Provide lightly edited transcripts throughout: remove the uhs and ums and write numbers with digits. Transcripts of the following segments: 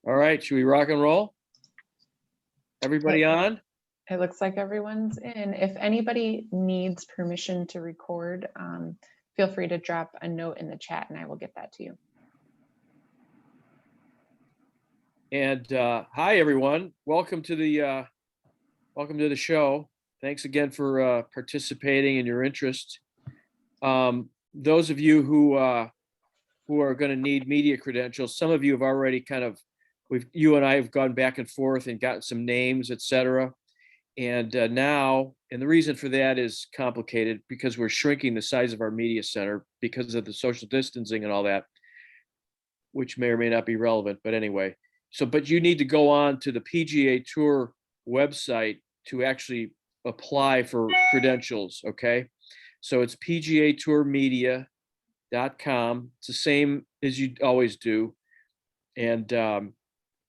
All right, should we rock and roll? Everybody on? It looks like everyone's in. If anybody needs permission to record, feel free to drop a note in the chat and I will get that to you. And hi, everyone. Welcome to the show. Thanks again for participating and your interest. Those of you who are going to need media credentials, some of you have already you and I have gone back and forth and gotten some names, etc. And now, and the reason for that is complicated because we're shrinking the size of our media center because of the social distancing and all that, which may or may not be relevant. But anyway, but you need to go on to the PGA Tour website to actually apply for credentials, okay? So it's pgatourmedia.com. It's the same as you always do. And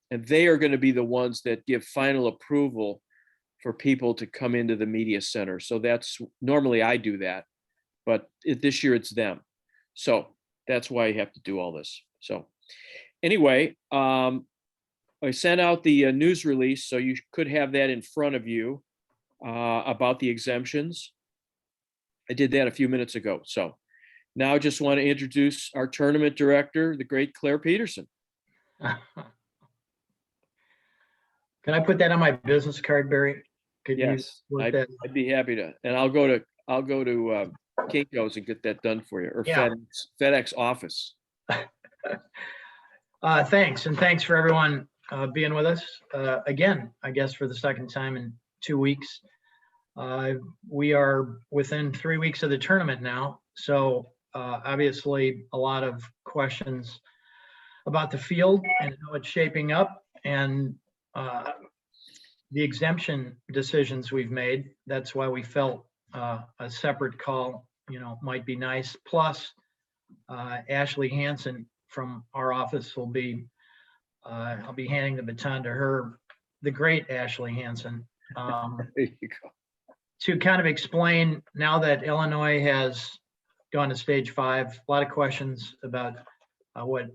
they are going to be the ones that give final approval for people to come into the media center. So that's normally I do that, but this year it's them. So that's why you have to do all this. So anyway, I sent out the news release, so you could have that in front of you about the exemptions. I did that a few minutes ago. So now I just want to introduce our tournament director, the great Claire Peterson. Can I put that on my business card, Barry? Could yes, I'd be happy to. And I'll go to Kinko's and get that done for you, or yeah. FedEx office. Thanks, and thanks for everyone being with us again, I guess for the second time in 2 weeks. We are within 3 weeks of the tournament now, so obviously a lot of questions about the field and how it's shaping up, and the exemption decisions we've made. That's why we felt a separate call, might be nice. Plus, Ashley Hansen from our office will be, I'll be handing the baton to her, the great Ashley Hansen, there you go. To kind of explain, now that Illinois has gone to stage 5, a lot of questions about what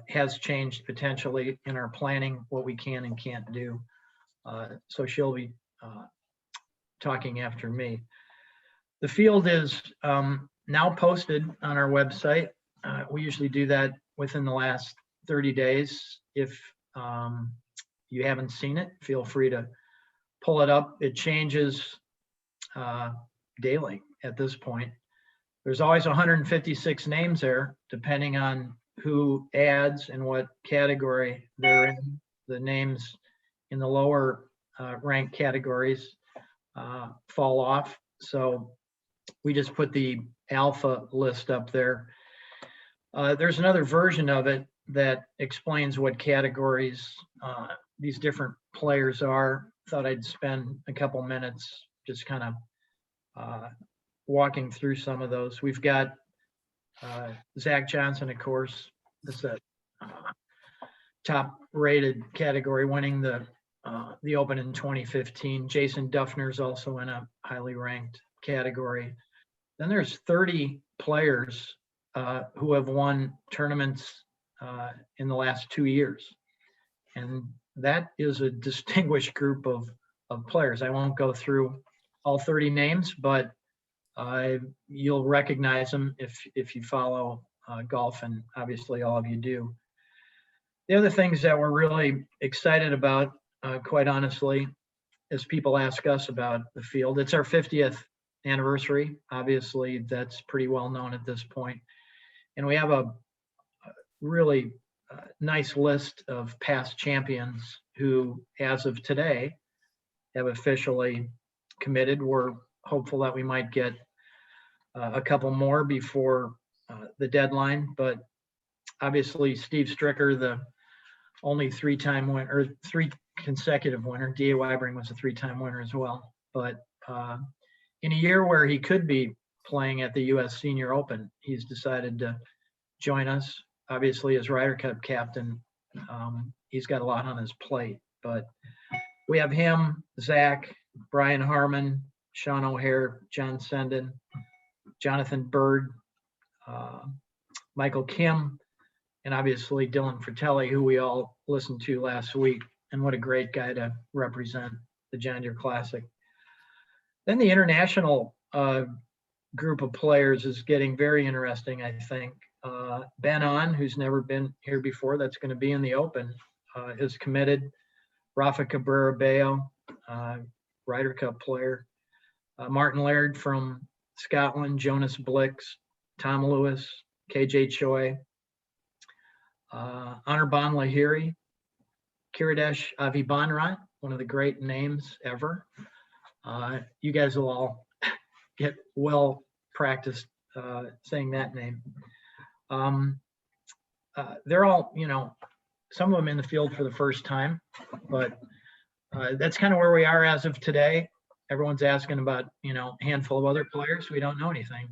has changed potentially in our planning, what we can and can't do. So she'll be talking after me. The field is now posted on our website. We usually do that within the last 30 days. If you haven't seen it, feel free to pull it up. It changes daily at this point. There's always 156 names there, depending on who adds and what category they're in. The names in the lower ranked categories fall off. So we just put the alpha list up there. There's another version of it that explains what categories these different players are. Thought I'd spend a couple minutes just kind of walking through some of those. We've got Zach Johnson, of course, is a top rated category, winning the Open in 2015. Jason Duffner's also in a highly ranked category. Then there's 30 players who have won tournaments in the last 2 years. And that is a distinguished group of players. I won't go through all 30 names, but you'll recognize them if you follow golf, and obviously all of you do. The other things that we're really excited about, quite honestly, as people ask us about the field, it's our 50th anniversary. Obviously, that's pretty well known at this point. And we have a really nice list of past champions who, as of today, have officially committed. We're hopeful that we might get a couple more before the deadline, but obviously Steve Stricker, the only three-time winner, or 3 consecutive winner. D.A. Weibring was a 3-time winner as well. But in a year where he could be playing at the U.S. Senior Open, he's decided to join us. Obviously, as Ryder Cup captain, he's got a lot on his plate, but we have him, Zach, Brian Harmon, Sean O'Hare, John Senden, Jonathan Bird, Michael Kim, and obviously Dylan Fratelli, who we all listened to last week. And what a great guy to represent the John Deere Classic. Then the international group of players is getting very interesting, I think. Ben On, who's never been here before, that's going to be in the Open, is committed. Rafa Cabrera Bello, Ryder Cup player. Martin Laird from Scotland, Jonas Blix, Tom Lewis, KJ Choi, Anirban Lahiri, Kiridesh Avibanrat, one of the great names ever. You guys will all get well practiced saying that name. They're all, some of them in the field for the first time, but that's kind of where we are as of today. Everyone's asking about, a handful of other players. We don't know anything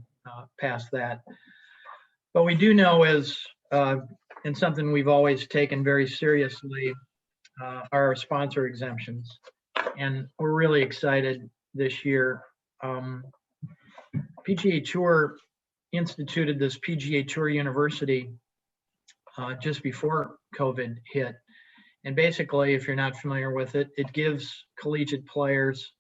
past that. But we do know is, and something we've always taken very seriously, our sponsor exemptions. And we're really excited this year. PGA Tour instituted this PGA Tour University just before COVID hit. And basically, if you're not familiar with it, it gives collegiate players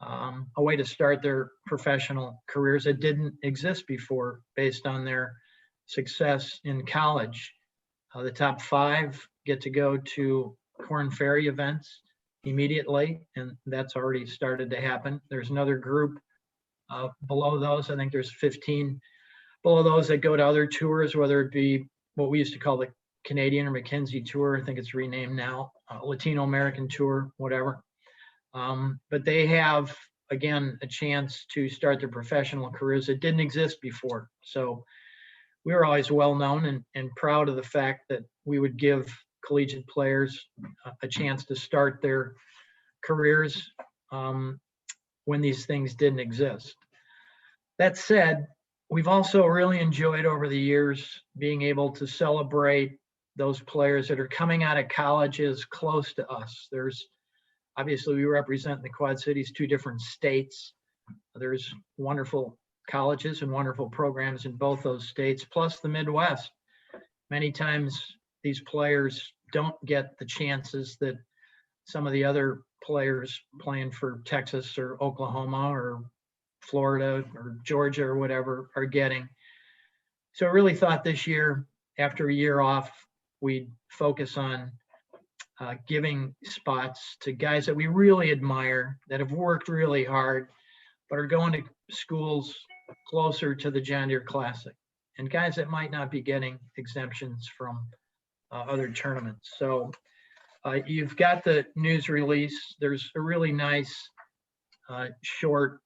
a way to start their professional careers that didn't exist before based on their success in college. The top 5 get to go to Korn Ferry events immediately, and that's already started to happen. There's another group below those. I think there's 15 below those that go to other tours, whether it be what we used to call the Canadian or Mackenzie Tour. I think it's renamed now, Latino American Tour, whatever. But they have, again, a chance to start their professional careers that didn't exist before. So we were always well known and proud of the fact that we would give collegiate players a chance to start their careers when these things didn't exist. That said, we've also really enjoyed over the years being able to celebrate those players that are coming out of colleges close to us. There's obviously, we represent in the Quad Cities 2 different states. There's wonderful colleges and wonderful programs in both those states, plus the Midwest. Many times these players don't get the chances that some of the other players playing for Texas or Oklahoma or Florida or Georgia or whatever are getting. So I really thought this year, after a year off, we'd focus on giving spots to guys that we really admire, that have worked really hard, but are going to schools closer to the John Deere Classic, and guys that might not be getting exemptions from other tournaments. So you've got the news release. There's a really nice short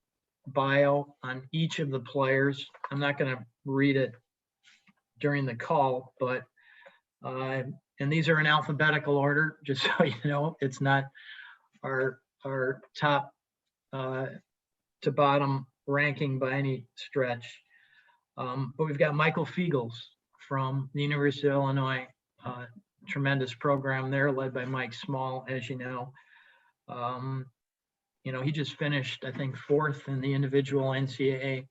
bio on each of the players. I'm not going to read it during the call, but and these are in alphabetical order, just so you know. It's not our top to bottom ranking by any stretch. But we've got Michael Fiegels from the University of Illinois, tremendous program there, led by Mike Small, as you know. He just finished, I think, 4th in the individual NCAA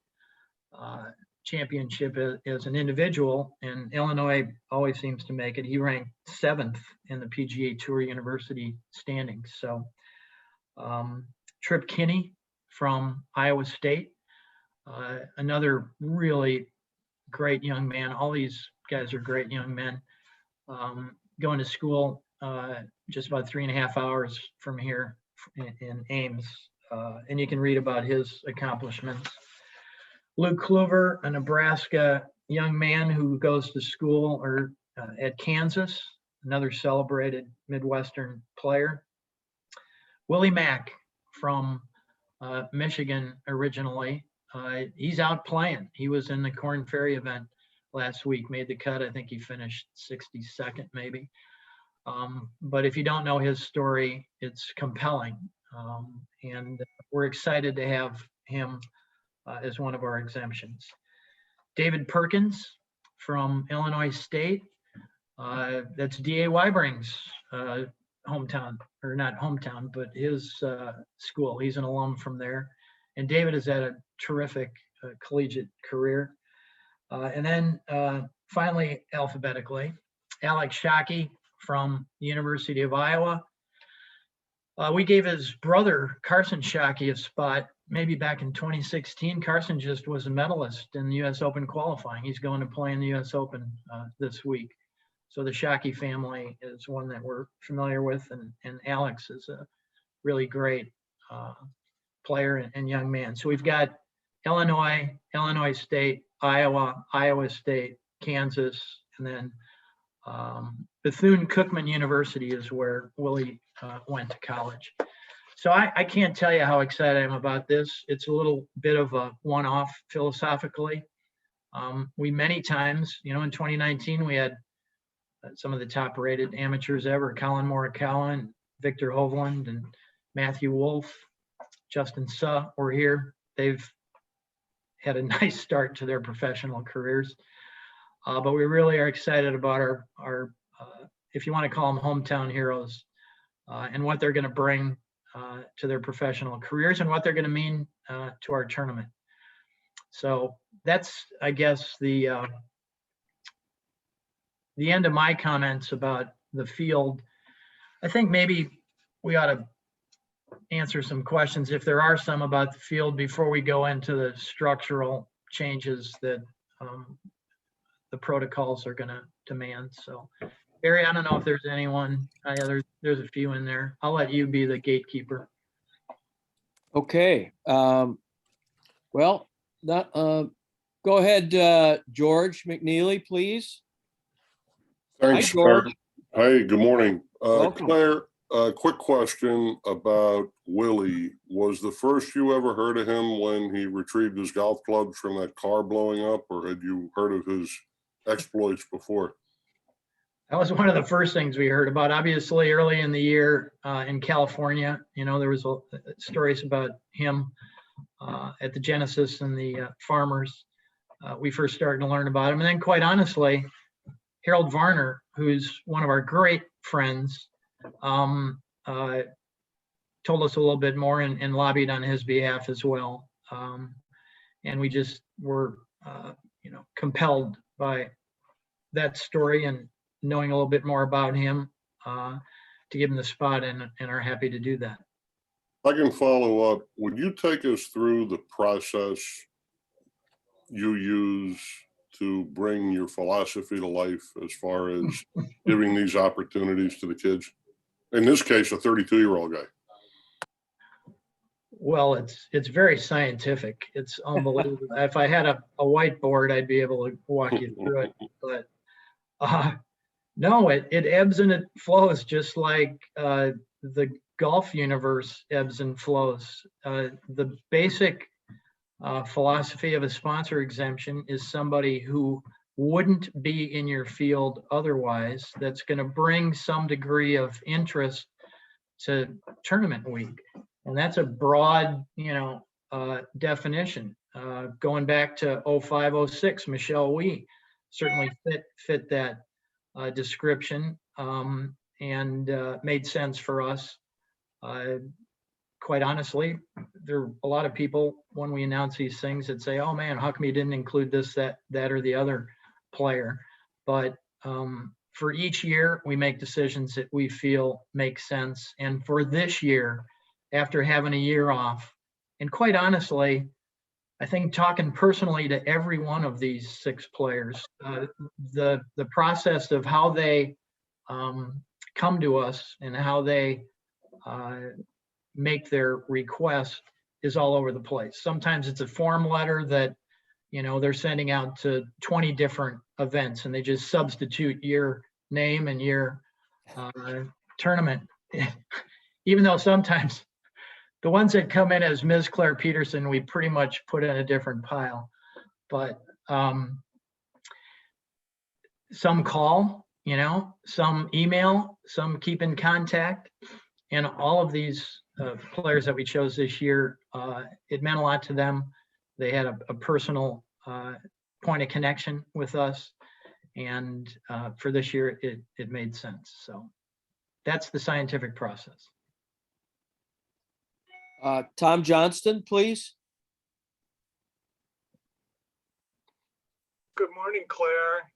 championship as an individual, and Illinois always seems to make it. He ranked 7th in the PGA Tour University standings. So Trip Kinney from Iowa State, another really great young man. All these guys are great young men. Going to school just about 3.5 hours from here in Ames, and you can read about his accomplishments. Luke Kluver, a Nebraska young man who goes to school at Kansas, another celebrated Midwestern player. Willie Mack from Michigan originally. He's out playing. He was in the Korn Ferry event last week, made the cut. I think he finished 62nd maybe. But if you don't know his story, it's compelling. And we're excited to have him as one of our exemptions. David Perkins from Illinois State. That's D.A. Weibering's hometown, or not hometown, but his school. He's an alum from there. And David has had a terrific collegiate career. And then finally, alphabetically, Alex Shockey from the University of Iowa. We gave his brother, Carson Shockey, a spot maybe back in 2016. Carson just was a medalist in the U.S. Open qualifying. He's going to play in the U.S. Open this week. So the Shockey family is one that we're familiar with, and Alex is a really great player and young man. So we've got Illinois, Illinois State, Iowa, Iowa State, Kansas, and then Bethune-Cookman University is where Willie went to college. So I can't tell you how excited I am about this. It's a little bit of a one-off philosophically. We many times, in 2019, we had some of the top-rated amateurs ever, Colin Morikawa and Victor Hovland and Matthew Wolff, Justin Suh were here. They've had a nice start to their professional careers. But we really are excited about our if you want to call them hometown heroes, and what they're going to bring to their professional careers and what they're going to mean to our tournament. So that's, I guess, the end of my comments about the field. I think maybe we ought to answer some questions, if there are some, about the field before we go into the structural changes that the protocols are going to demand. So, Barry, I don't know if there's anyone. There's a few in there. I'll let you be the gatekeeper. Okay. Well, go ahead, George McNeely, please. Thanks, Hi, George. Hey, good morning. Welcome. Claire, a quick question about Willie. Was the first you ever heard of him when he retrieved his golf clubs from that car blowing up, or had you heard of his exploits before? That was one of the first things we heard about. Obviously, early in the year in California, there was stories about him at the Genesis and the Farmers. We first started to learn about him. And then, quite honestly, Harold Varner, who's one of our great friends, told us a little bit more and lobbied on his behalf as well. And we just were, compelled by that story and knowing a little bit more about him to give him the spot, and are happy to do that. I can follow up. Would you take us through the process you use to bring your philosophy to life as far as giving these opportunities to the kids? In this case, a 32-year-old guy. Well, it's very scientific. It's unbelievable. If I had a whiteboard, I'd be able to walk you through it. But no, it ebbs and it flows, just like the golf universe ebbs and flows. The basic philosophy of a sponsor exemption is somebody who wouldn't be in your field otherwise, that's going to bring some degree of interest to tournament week. And that's a broad, definition. Going back to 05, 06, Michelle Wee certainly fit that description, and made sense for us. Quite honestly, there are a lot of people, when we announce these things, that say, "Oh man, how come you didn't include this, that, or the other player?" But for each year, we make decisions that we feel make sense. And for this year, after having a year off, and quite honestly, I think talking personally to every one of these 6 players, the process of how they come to us and how they make their request is all over the place. Sometimes it's a form letter that, they're sending out to 20 different events, and they just substitute your name and your tournament. Even though sometimes the ones that come in as Ms. Claire Peterson, we pretty much put in a different pile. But some call, some email, some keep in contact. And all of these players that we chose this year, it meant a lot to them. They had a personal point of connection with us. And for this year, it made sense. So that's the scientific process. Tom Johnston, please. Good morning, Claire.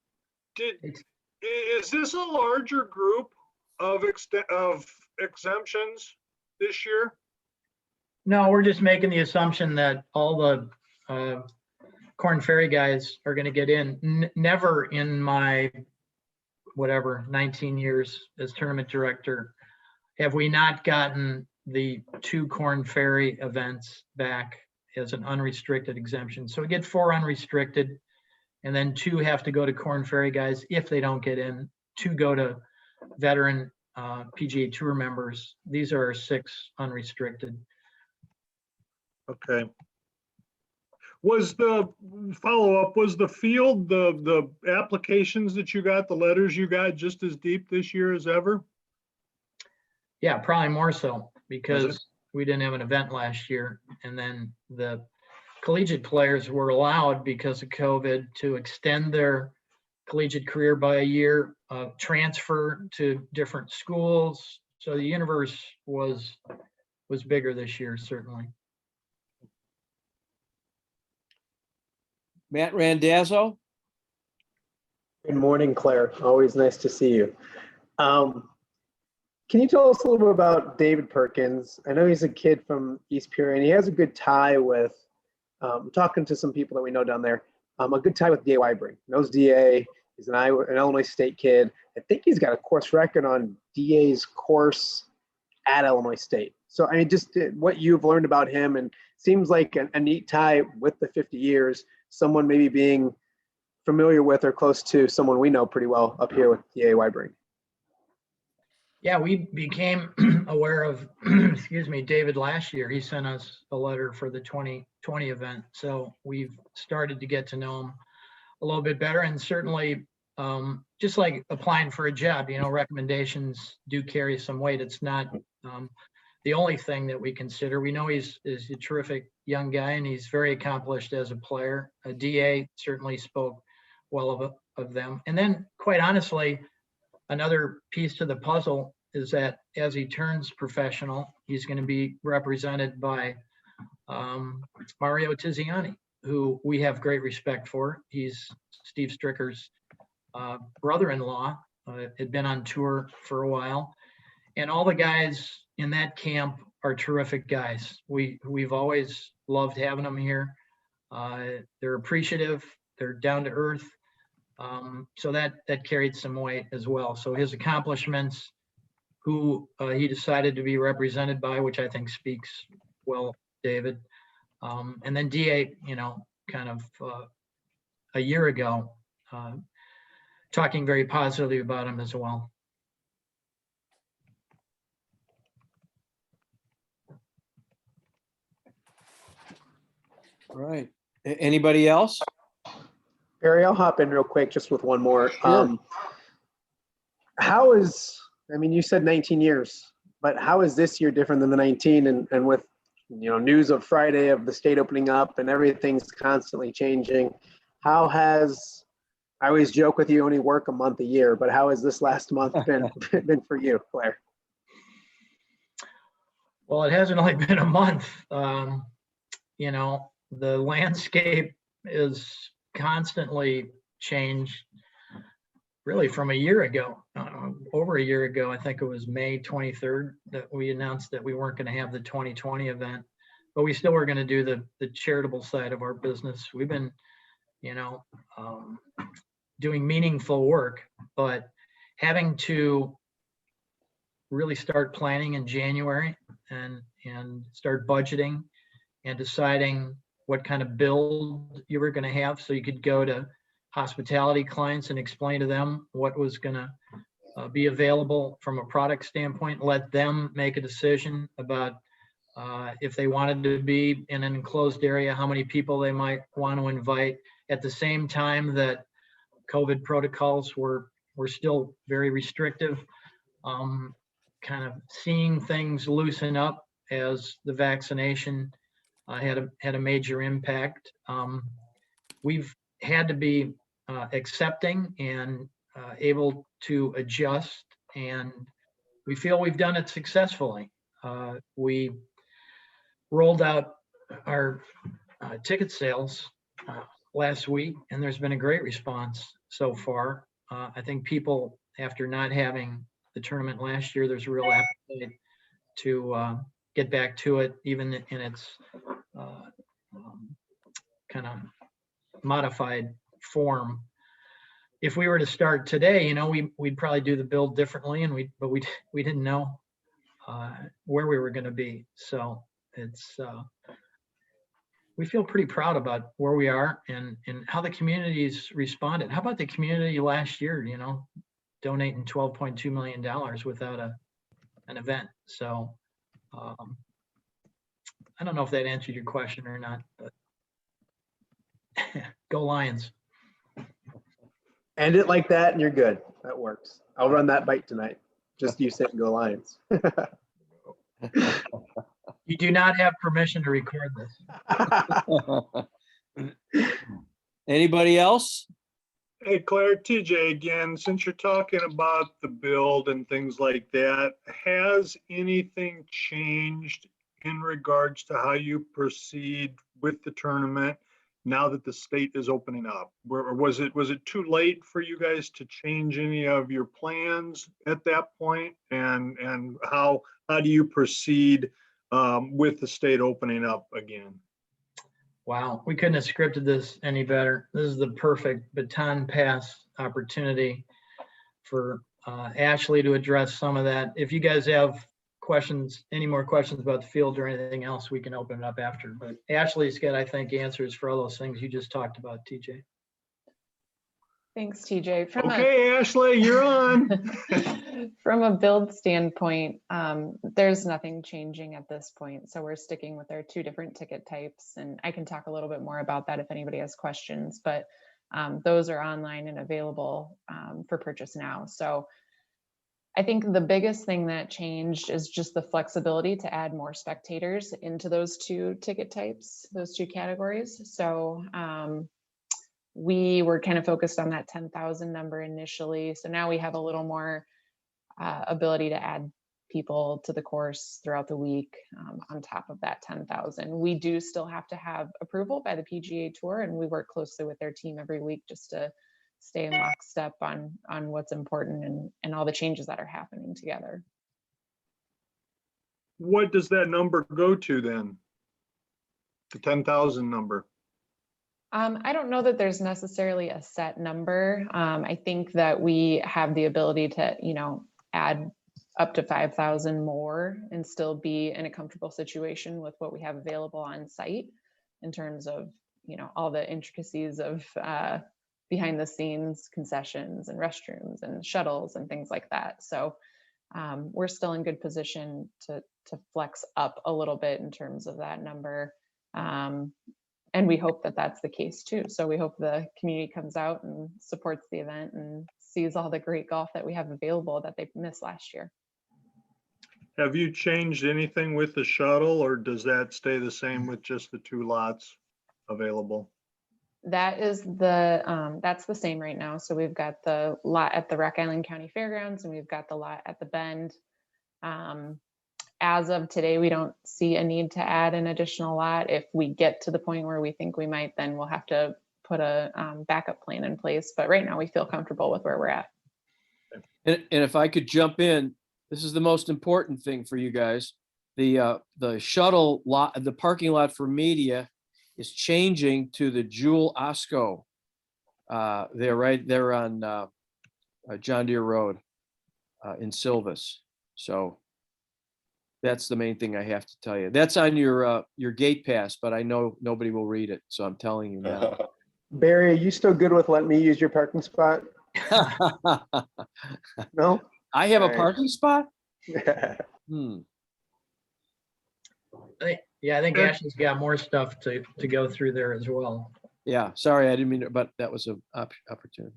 It's- Is this a larger group of exemptions this year? No, we're just making the assumption that all the Corn Ferry guys are going to get in. Never in my, whatever, 19 years as tournament director, have we not gotten the 2 Corn Ferry events back as an unrestricted exemption. So we get 4 unrestricted, and then 2 have to go to Corn Ferry guys if they don't get in. 2 go to veteran PGA Tour members. These are our 6 unrestricted. Okay. Was the follow-up, was the field, the applications that you got, the letters you got just as deep this year as ever? Yeah, probably more so Was because we didn't have an event last year. And then the collegiate players were allowed because of COVID to extend their collegiate career by a year, transfer to different schools. So the universe was bigger this year, certainly. Matt Randazzo. Good morning, Claire. Always nice to see you. Can you tell us a little bit about David Perkins? I know he's a kid from East Peoria, and he has a good tie with, talking to some people that we know down there, a good tie with DA Weibring. Knows DA, he's an Illinois State kid. I think he's got a course record on DA's course at Illinois State. So, I mean, just what you've learned about him, and seems like a neat tie with the 50 years, someone maybe being familiar with or close to someone we know pretty well up here with DA Weibring. Yeah, we became aware of, excuse me, David last year. He sent us a letter for the 2020 event. So we've started to get to know him a little bit better. And certainly, just like applying for a job, recommendations do carry some weight. It's not the only thing that we consider. We know he's a terrific young guy and he's very accomplished as a player. A DA certainly spoke well of them. And then, quite honestly, another piece to the puzzle is that as he turns professional, he's going to be represented by Mario Tiziani, who we have great respect for. He's Steve Stricker's brother-in-law, had been on tour for a while. And all the guys in that camp are terrific guys. We've always loved having them here. They're appreciative, they're down to earth. So that carried some weight as well. So his accomplishments, who he decided to be represented by, which I think speaks well, David. And then DA, kind of a year ago, talking very positively about him as well. All right. Anybody else? Barry, I'll hop in real quick just with one more. Sure. You said 19 years, but how is this year different than the 19? And with, news of Friday of the state opening up and everything's constantly changing, I always joke with you only work a month a year, but how has this last month been for you, Claire? Well, it hasn't only been a month. The landscape is constantly changed really from a year ago, over a year ago. I think it was May 23rd that we announced that we weren't going to have the 2020 event, but we still were going to do the charitable side of our business. We've been, doing meaningful work, but having to really start planning in January and start budgeting and deciding what kind of build you were going to have so you could go to hospitality clients and explain to them what was going to be available from a product standpoint, let them make a decision about if they wanted to be in an enclosed area, how many people they might want to invite, at the same time that COVID protocols were still very restrictive, kind of seeing things loosen up as the vaccination had a major impact. We've had to be accepting and able to adjust and we feel we've done it successfully. We rolled out our ticket sales last week, and there's been a great response so far. I think people, after not having the tournament last year, there's a real appetite to get back to it, even in its kind of modified form. If we were to start today, we'd probably do the build differently, but we didn't know where we were going to be. So it's we feel pretty proud about where we are and how the community's responded. How about the community last year? Donating $12.2 million without an event. So I don't know if that answered your question or not, but go Lions. End it like that and you're good. That works. I'll run that bike tonight. Just you saying go Lions. You do not have permission to record this. Anybody else? Hey, Claire, TJ again, since you're talking about the build and things like that, has anything changed in regards to how you proceed with the tournament now that the state is opening up? Or was it too late for you guys to change any of your plans at that point? And how do you proceed with the state opening up again? Wow, we couldn't have scripted this any better. This is the perfect baton pass opportunity for Ashley to address some of that. If you guys have questions, any more questions about the field or anything else, we can open it up after. But Ashley's got, I think, answers for all those things you just talked about, TJ. Thanks, TJ. Okay, Ashley, you're on. From a build standpoint, there's nothing changing at this point. So we're sticking with our 2 different ticket types, and I can talk a little bit more about that if anybody has questions, but those are online and available for purchase now. So I think the biggest thing that changed is just the flexibility to add more spectators into those 2 ticket types, those 2 categories. So we were kind of focused on that 10,000 number initially. So now we have a little more ability to add people to the course throughout the week on top of that 10,000. We do still have to have approval by the PGA Tour, and we work closely with their team every week just to stay in lockstep on what's important and all the changes that are happening together. What does that number go to then? The 10,000 number? I don't know that there's necessarily a set number. I think that we have the ability to, add up to 5,000 more and still be in a comfortable situation with what we have available on site in terms of, all the intricacies of behind the scenes concessions and restrooms and shuttles and things like that. So we're still in good position to flex up a little bit in terms of that number. And we hope that that's the case too. So we hope the community comes out and supports the event and sees all the great golf that we have available that they missed last year. Have you changed anything with the shuttle, or does that stay the same with just the 2 lots available? That is that's the same right now. So we've got the lot at the Rock Island County Fairgrounds and we've got the lot at the Bend. As of today, we don't see a need to add an additional lot. If we get to the point where we think we might, then we'll have to put a backup plan in place. But right now we feel comfortable with where we're at. And if I could jump in, this is the most important thing for you guys. The shuttle lot, the parking lot for media is changing to the Jewel Osco. They're right there on John Deere Road in Silvis. So that's the main thing I have to tell you. That's on your gate pass, but I know nobody will read it, so I'm telling you now. Barry, are you still good with letting me use your parking spot? No? I have a All right. parking spot? I think Ashley's got more stuff to go through there as well. Yeah, sorry, I didn't mean to, but that was an opportunity.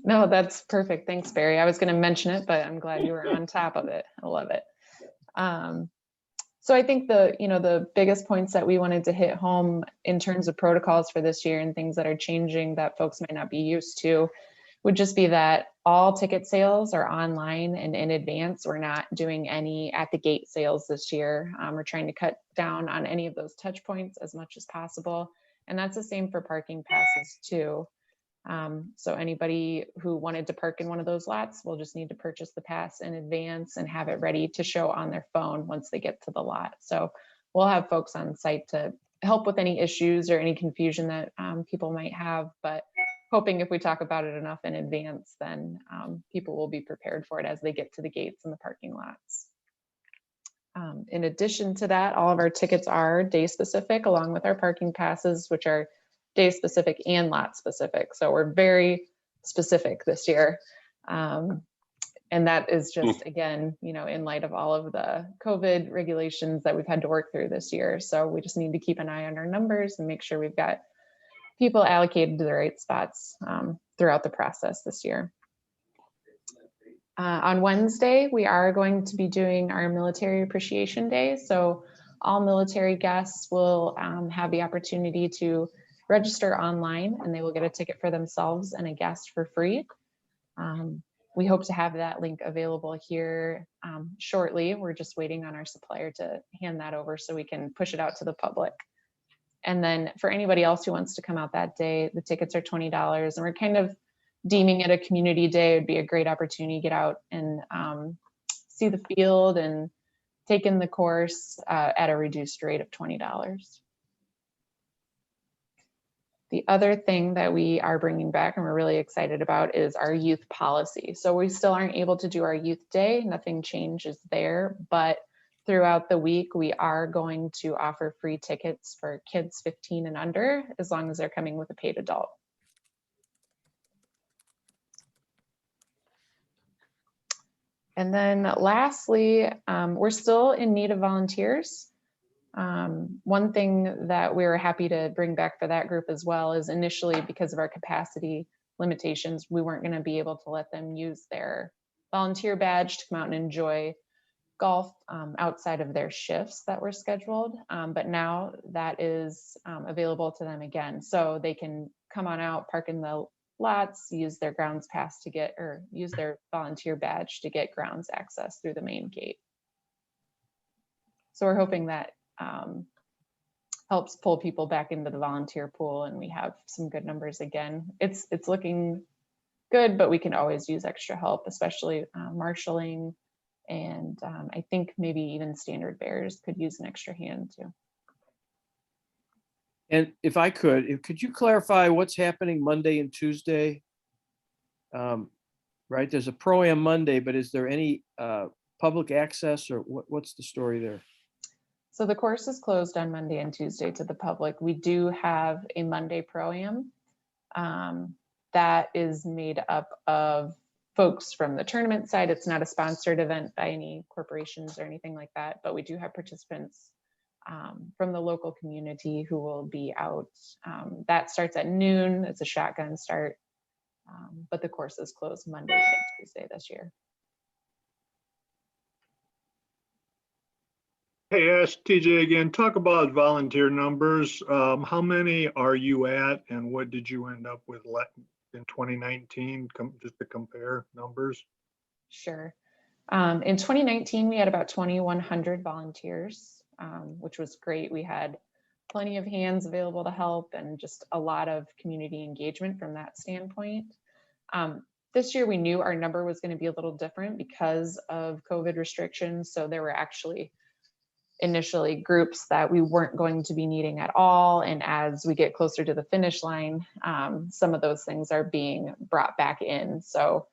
No, that's perfect. Thanks, Barry. I was going to mention it, but I'm glad you were on top of it. I love it. So I think the biggest points that we wanted to hit home in terms of protocols for this year and things that are changing that folks might not be used to would just be that all ticket sales are online and in advance. We're not doing any at the gate sales this year. We're trying to cut down on any of those touch points as much as possible. And that's the same for parking passes too. So anybody who wanted to park in one of those lots will just need to purchase the pass in advance and have it ready to show on their phone once they get to the lot. So we'll have folks on site to help with any issues or any confusion that people might have, but hoping if we talk about it enough in advance, then people will be prepared for it as they get to the gates and the parking lots. In addition to that, all of our tickets are day specific, along with our parking passes, which are day specific and lot specific. So we're very specific this year. And that is just, again, you know, in light of all of the COVID regulations that we've had to work through this year. So we just need to keep an eye on our numbers and make sure we've got people allocated to the right spots throughout the process this year. On Wednesday, we are going to be doing our Military Appreciation Day. So all military guests will have the opportunity to register online, and they will get a ticket for themselves and a guest for free. We hope to have that link available here shortly. We're just waiting on our supplier to hand that over so we can push it out to the public. And then for anybody else who wants to come out that day, the tickets are $20, and we're kind of deeming it a community day. It would be a great opportunity to get out and see the field and take in the course at a reduced rate of $20. The other thing that we are bringing back and we're really excited about is our youth policy. So we still aren't able to do our youth day. Nothing changes there, but throughout the week, we are going to offer free tickets for kids 15 and under, as long as they're coming with a paid adult. And then lastly, we're still in need of volunteers. One thing that we were happy to bring back for that group as well is initially, because of our capacity limitations, we weren't going to be able to let them use their volunteer badge to come out and enjoy golf outside of their shifts that were scheduled. But now that is available to them again. So they can come on out, park in the lots, use their grounds pass to get, or use their volunteer badge to get grounds access through the main gate. So we're hoping that helps pull people back into the volunteer pool, and we have some good numbers again. It's looking good, but we can always use extra help, especially marshaling, and I think maybe even standard bearers could use an extra hand too. And if I could you clarify what's happening Monday and Tuesday? Right, there's a Pro-Am Monday, but is there any public access, or what's the story there? So the course is closed on Monday and Tuesday to the public. We do have a Monday Pro-Am that is made up of folks from the tournament side. It's not a sponsored event by any corporations or anything like that, but we do have participants from the local community who will be out. That starts at noon. It's a shotgun start, but the course is closed Monday and Tuesday this year. Hey, Ash, TJ again, talk about volunteer numbers. How many are you at, and what did you end up with in 2019, just to compare numbers? Sure. In 2019, we had about 2,100 volunteers, which was great. We had plenty of hands available to help and just a lot of community engagement from that standpoint. This year, we knew our number was going to be a little different because of COVID restrictions. So there were actually initially groups that we weren't going to be needing at all. And as we get closer to the finish line, some of those things are being brought back in. So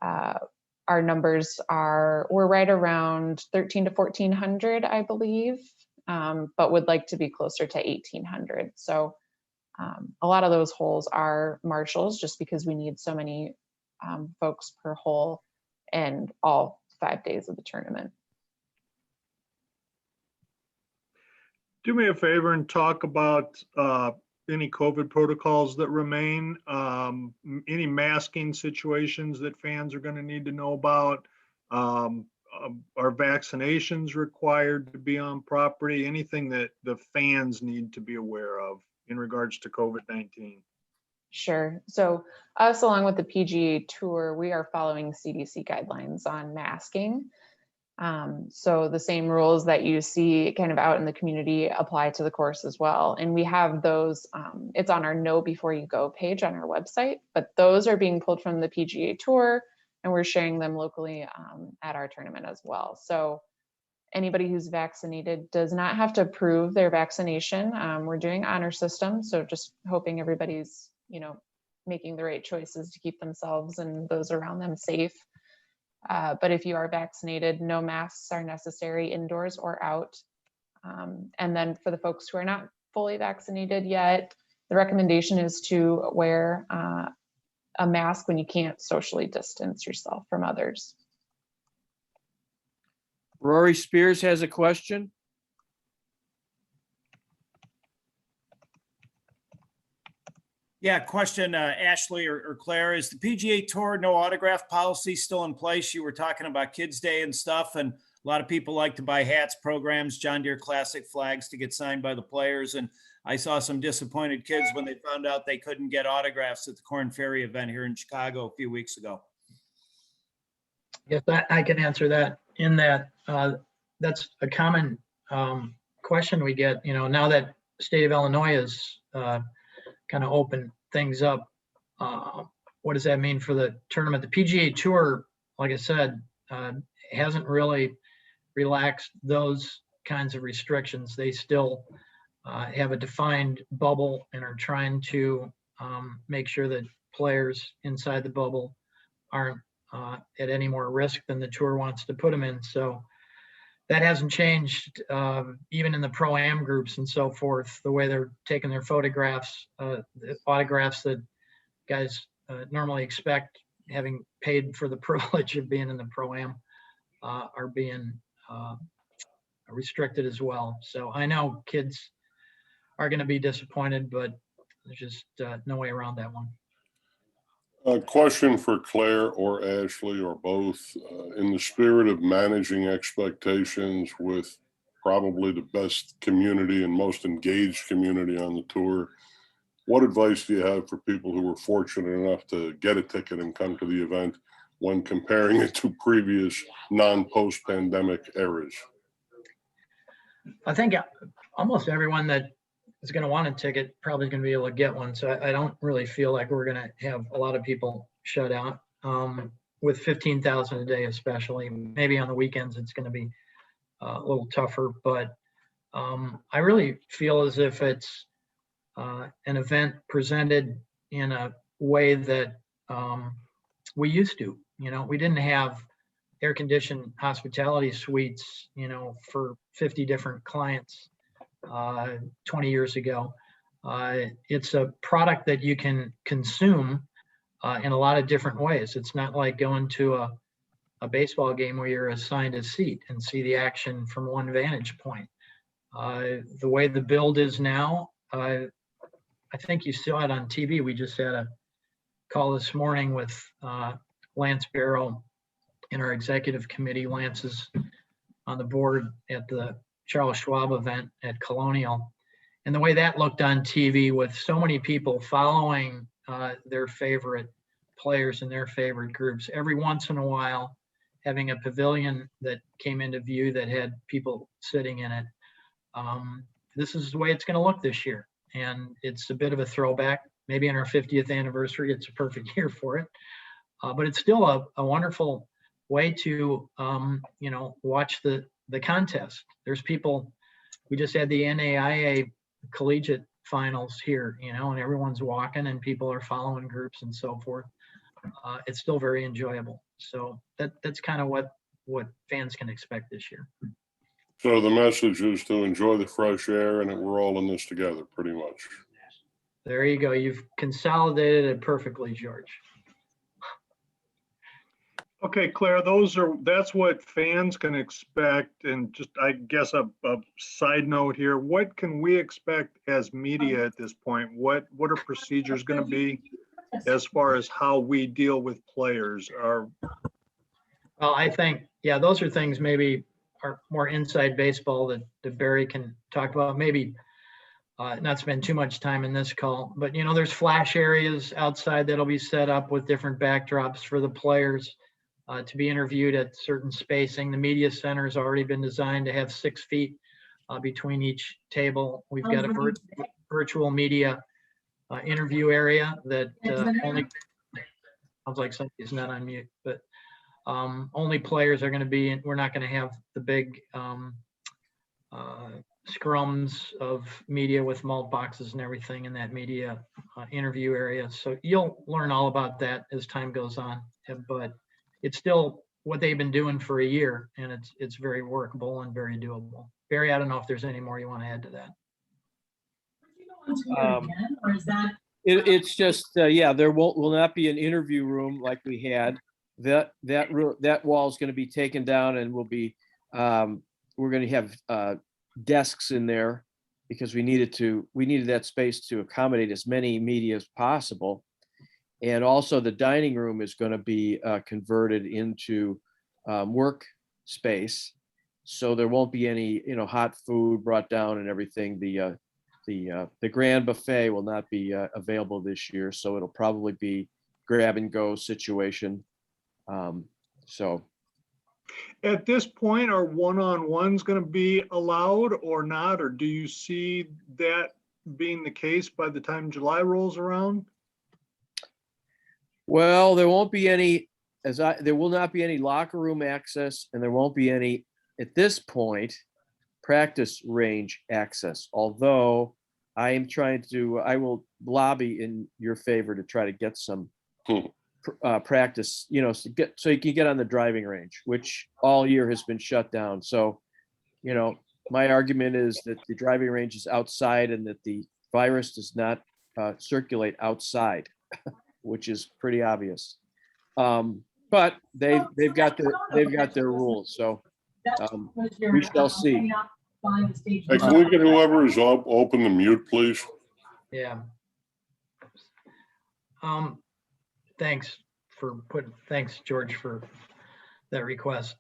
our numbers we're right around 1,300 to 1,400, I believe, but would like to be closer to 1,800. So a lot of those holes are marshals, just because we need so many folks per hole and all 5 days of the tournament. Do me a favor and talk about any COVID protocols that remain, any masking situations that fans are going to need to know about. Are vaccinations required to be on property? Anything that the fans need to be aware of in regards to COVID-19? Sure. So us, along with the PGA Tour, we are following CDC guidelines on masking. So the same rules that you see kind of out in the community apply to the course as well. And we have those, it's on our Know Before You Go page on our website, but those are being pulled from the PGA Tour, and we're sharing them locally at our tournament as well. So anybody who's vaccinated does not have to prove their vaccination. We're doing honor system, so just hoping everybody's, making the right choices to keep themselves and those around them safe. But if you are vaccinated, no masks are necessary indoors or out. And then for the folks who are not fully vaccinated yet, the recommendation is to wear a mask when you can't socially distance yourself from others. Rory Spears has a question. Yeah, question, Ashley or Claire, is the PGA Tour no autograph policy still in place? You were talking about Kids Day and stuff, and a lot of people like to buy hats, programs, John Deere Classic flags to get signed by the players. And I saw some disappointed kids when they found out they couldn't get autographs at the Corn Ferry event here in Chicago a few weeks ago. Yes, I can answer that. In that, that's a common question we get. Now that the state of Illinois is kind of open things up, what does that mean for the tournament? The PGA Tour, like I said, hasn't really relaxed those kinds of restrictions. They still have a defined bubble and are trying to make sure that players inside the bubble aren't at any more risk than the tour wants to put them in. So that hasn't changed, even in the pro-am groups and so forth, the way they're taking their photographs, the autographs that guys normally expect, having paid for the privilege of being in the pro-am, are being restricted as well. So I know kids are going to be disappointed, but there's just no way around that one. A question for Claire or Ashley or both. In the spirit of managing expectations with probably the best community and most engaged community on the tour, what advice do you have for people who were fortunate enough to get a ticket and come to the event when comparing it to previous non-post-pandemic eras? I think almost everyone that is going to want a ticket probably going to be able to get one. So I don't really feel like we're going to have a lot of people shut out with 15,000 a day, especially. Maybe on the weekends, it's going to be a little tougher, but I really feel as if it's an event presented in a way that we used to. We didn't have air-conditioned hospitality suites, for 50 different clients 20 years ago. It's a product that you can consume in a lot of different ways. It's not like going to a baseball game where you're assigned a seat and see the action from one vantage point. The way the build is now, I think you saw it on TV. We just had a call this morning with Lance Barrow in our executive committee. Lance is on the board at the Charles Schwab event at Colonial. And the way that looked on TV with so many people following their favorite players and their favorite groups, every once in a while having a pavilion that came into view that had people sitting in it. This is the way it's going to look this year. And it's a bit of a throwback. Maybe on our 50th anniversary, it's a perfect year for it. But it's still a wonderful way to, watch the contest. There's people, we just had the NAIA collegiate finals here, and everyone's walking and people are following groups and so forth. It's still very enjoyable. So that's kind of what fans can expect this year. So the message is to enjoy the fresh air and that we're all in this together, pretty much. There you go. You've consolidated it perfectly, George. Okay, Claire, that's what fans can expect. And just, I guess, a side note here, what can we expect as media at this point? What are procedures going to be as far as how we deal with players? Well, I think, those are things maybe are more inside baseball that Barry can talk about. Maybe not spend too much time in this call, but there's flash areas outside that'll be set up with different backdrops for the players to be interviewed at certain spacing. The media center has already been designed to have 6 feet between each table. We've got a virtual media interview area that only, sounds like somebody's not on mute, but only players are going to be in. We're not going to have the big scrums of media with malt boxes and everything in that media interview area. So you'll learn all about that as time goes on, but it's still what they've been doing for a year, and it's very workable and very doable. Barry, I don't know if there's any more you want to add to that. It's just, yeah, there will not be an interview room like we had. That wall is going to be taken down, and we're going to have desks in there because we needed that space to accommodate as many media as possible. And also the dining room is going to be converted into work space. So there won't be any, hot food brought down and everything. The grand buffet will not be available this year. So it'll probably be grab and go situation. So. At this point, are one-on-ones going to be allowed or not? Or do you see that being the case by the time July rolls around? Well, there won't be any, there will not be any locker room access, and there won't be any, at this point, practice range access. Although I will lobby in your favor to try to get some practice, so you can get on the driving range, which all year has been shut down. So, my argument is that the driving range is outside and that the virus does not circulate outside, which is pretty obvious. But they've got their rules, so we shall see. Hey, can we get whoever is open to mute, please? Yeah. Thanks, George, for that request.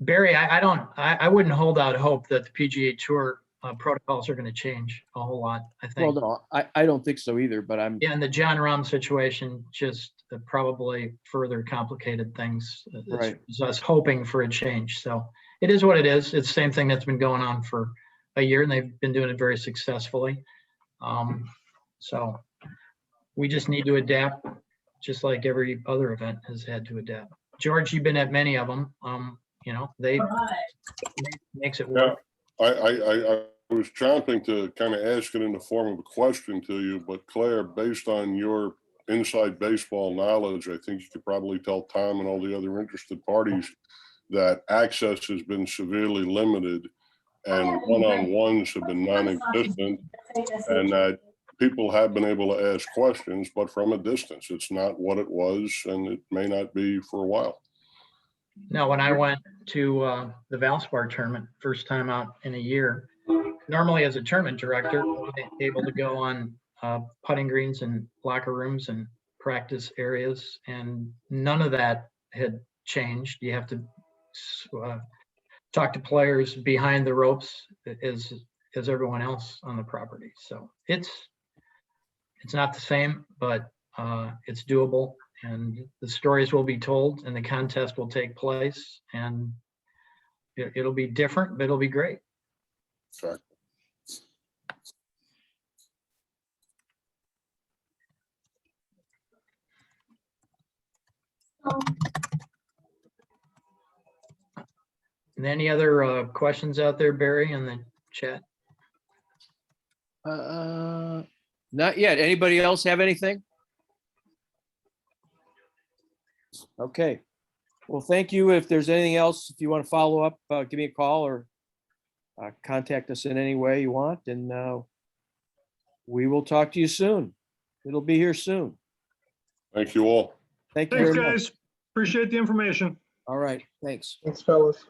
Barry, I wouldn't hold out hope that the PGA Tour protocols are going to change a whole lot. I think. Well, no, I don't think so either, but I'm. Yeah, and the John Rahm situation just probably further complicated things. Right. It's us hoping for a change. So it is what it is. It's the same thing that's been going on for a year, and they've been doing it very successfully. So we just need to adapt, just like every other event has had to adapt. George, you've been at many of them. They makes it work. Yeah, I was chomping to kind of ask it in the form of a question to you, but Claire, based on your inside baseball knowledge, I think you could probably tell Tom and all the other interested parties that access has been severely limited and one-on-ones have been non-existent, and that people have been able to ask questions, but from a distance. It's not what it was, and it may not be for a while. No, when I went to the Valspar tournament, first time out in a year, normally as a tournament director, I'm able to go on putting greens and locker rooms and practice areas, and none of that had changed. You have to talk to players behind the ropes as everyone else on the property. So it's not the same, but it's doable, and the stories will be told and the contest will take place, and it'll be different, but it'll be great. Okay. And any other questions out there, Barry, in the chat? Not yet. Anybody else have anything? Okay. Well, thank you. If there's anything else, if you want to follow up, give me a call or contact us in any way you want, and we will talk to you soon. It'll be here soon. Thank you all. Thank you Thanks, very much. guys. Appreciate the information. All right. Thanks. Thanks, fellas.